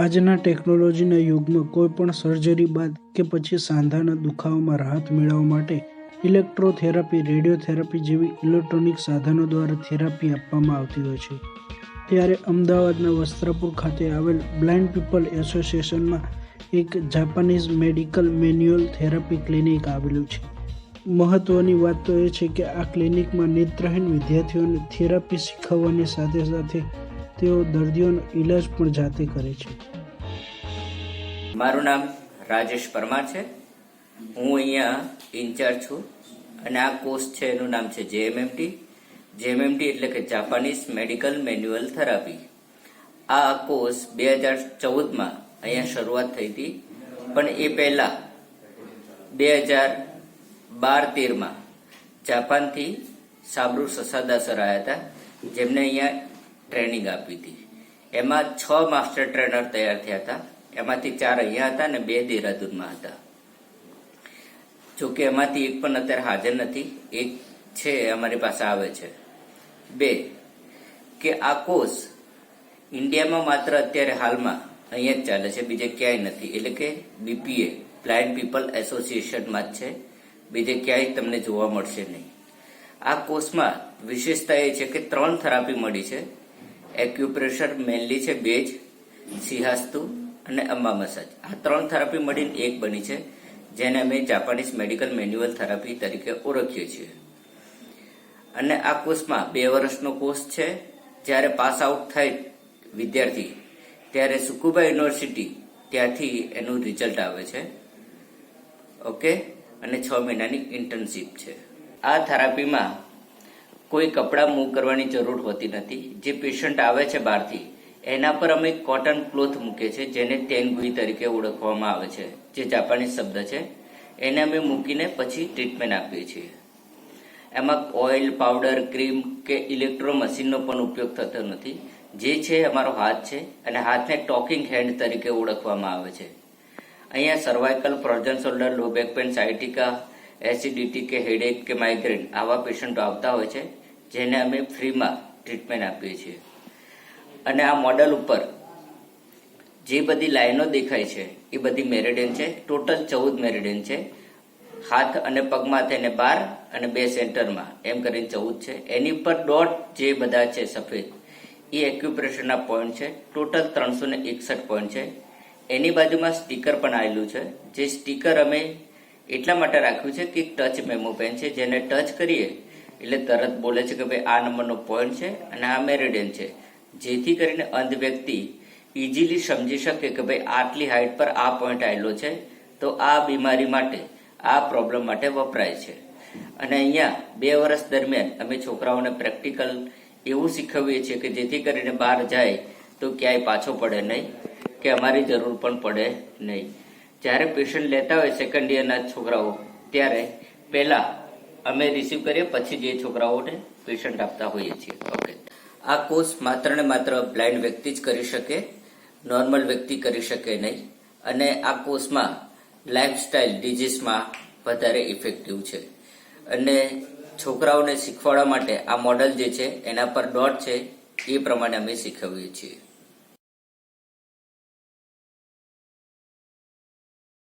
આજના ટેકનોલોજીના યુગમાં કોઈ પણ સર્જરી બાદ કે પછી સાંધાના દુખાવામાં રાહત મેળવવા માટે ઇલેક્ટ્રોથેરાપી, રેડિયોથેરાપી જેવી ઇલેક્ટ્રોનિક સાધનો દ્વારા થેરાપી આપવામાં આવતી હોય છે. ત્યારે અમદાવાદના વસ્ત્રાપુર ખાતે આવેલ બ્લાઇન્ડ પીપલ એસોસિએશનમાં એક Japanese medical manual therapy clinic આવેલું છે. મહત્વની વાત તો એ છે કે આ ક્લિનિકમાં નેત્રહીન વિદ્યાર્થીઓને થેરાપી શીખવવાની સાથે સાથે તેઓ દર્દીઓનો ઈલાજ પણ જાતે કરે છે. મારું નામ રાજેશ પરમાર છે. હું અહીંયા ઇન્ચાર્જ છું અને આ કોર્સ છે એનું નામ છે JMMT. JMMT એટલે કે જાપાનીઝ મેડિકલ મેન્યુઅલ થેરાપી. આ કોર્સ 2014માં અહીંયા શરૂઆત થઈ હતી, પણ એ પહેલા 2012-13માં જાપાનથી સાબરુ સસાદા સર આવ્યા હતા, જેમને અહીંયા ટ્રેનિંગ આપી હતી. એમાં 6 માસ્ટર ટ્રેનર તૈયાર થયા હતા. એમાંથી 4 અહીંયા હતા અને 2 દેહરાદૂનમાં હતા. જોકે એમાંથી એક પણ અત્યારે હાજર નથી. એક છે અમારી પાસે આવે છે. 2 કે આ કોર્સ ઇન્ડિયામાં માત્ર અત્યારે હાલમાં અહીંયા જ ચાલે છે, બીજે ક્યાંય નથી. એટલે કે BPA બ્લાઇન્ડ પીપલ એસોસિએશનમાં જ છે, બીજે ક્યાંય તમને જોવા મળશે નહીં. આ કોર્સમાં વિશેષતા એ છે કે 3 થેરાપી મળી છે. એક્યુપ્રેશર મેનલી છે 2 જ, સિહાસ્તુ અને અમ્મા મસાજ. આ 3 થેરાપી મળીને એક બની છે, જેને અમે જાપાનીઝ મેડિકલ મેન્યુઅલ થેરાપી તરીકે ઓળખીએ છીએ. અને આ કોર્સમાં 2 વર્ષનો કોર્સ છે. જ્યારે પાસ આઉટ થાય વિદ્યાર્થી ત્યારે સુકુબા યુનિવર્સિટી ત્યાંથી એનું રિઝલ્ટ આવે છે. ઓકે, અને 6 મહિનાની ઇન્ટર્નશીપ છે. આ થેરાપીમાં કોઈ કપડાં મૂવ કરવાની જરૂર હોતી નથી. જે પેશન્ટ આવે છે બહારથી, એના પર અમે કોટન ક્લોથ મૂકીએ છીએ, જેને તેનગુઈ તરીકે ઓળખવામાં આવે છે, જે જાપાનીઝ શબ્દ છે. એને અમે મૂકીને પછી ટ્રીટમેન્ટ આપીએ છીએ. એમાં ઓઇલ, પાવડર, ક્રીમ કે ઇલેક્ટ્રો મશીનનો પણ ઉપયોગ થતો નથી. જે છે અમારો હાથ છે, અને હાથને ટોકિંગ હેન્ડ તરીકે ઓળખવામાં આવે છે. અહીંયા સર્વાઇકલ, ફ્રોઝન શોલ્ડર, લો બેક પેન, સાયટિકા, એસિડિટી કે હેડેક કે માઇગ્રેન આવા પેશન્ટો આવતા હોય છે, જેને અમે ફ્રીમાં ટ્રીટમેન્ટ આપીએ છીએ. અને આ મોડલ ઉપર જે બધી લાઈનો દેખાય છે એ બધી મેરિડિયન છે. ટોટલ 14 મેરિડિયન છે. હાથ અને પગમાં થઈને 12 અને 2 સેન્ટરમાં એમ કરીને 14 છે. એની પર ડોટ જે બધા છે સફેદ, એ એક્યુપ્રેશરના પોઈન્ટ છે. ટોટલ 361 પોઈન્ટ છે. એની બાજુમાં સ્ટીકર પણ આવેલું છે. જે સ્ટીકર અમે એટલા માટે રાખ્યું છે કે ટચ મેમો પેન છે, જેને ટચ કરીએ એટલે તરત બોલે છે કે ભાઈ આ નંબરનો પોઈન્ટ છે અને આ મેરિડિયન છે, જેથી કરીને અંધ વ્યક્તિ ઇઝીલી સમજી શકે કે ભાઈ આટલી હાઈટ પર આ પોઈન્ટ આવેલો છે, તો આ બીમારી માટે, આ પ્રોબ્લેમ માટે વપરાય છે. અને અહીંયા 2 વર્ષ દરમિયાન અમે છોકરાઓને પ્રેક્ટિકલ એવું શીખવીએ છીએ કે જેથી કરીને બહાર જાય તો ક્યાંય પાછો પડે નહીં, કે અમારી જરૂર પણ પડે નહીં. જ્યારે પેશન્ટ લેતા હોય સેકન્ડ યરના છોકરાઓ, ત્યારે પહેલા અમે રિસીવ કરીએ, પછી જે છોકરાઓને પેશન્ટ આપતા હોઈએ છીએ. ઓકે, આ કોર્સ માત્ર ને માત્ર બ્લાઇન્ડ વ્યક્તિ જ કરી શકે, નોર્મલ વ્યક્તિ કરી શકે નહીં. અને આ કોર્સમાં લાઇફસ્ટાઇલ ડિઝીઝમાં વધારે ઇફેક્ટિવ છે. અને છોકરાઓને શીખવાડવા માટે આ મોડલ જે છે એના પર ડોટ છે, એ પ્રમાણે અમે શીખવીએ છીએ.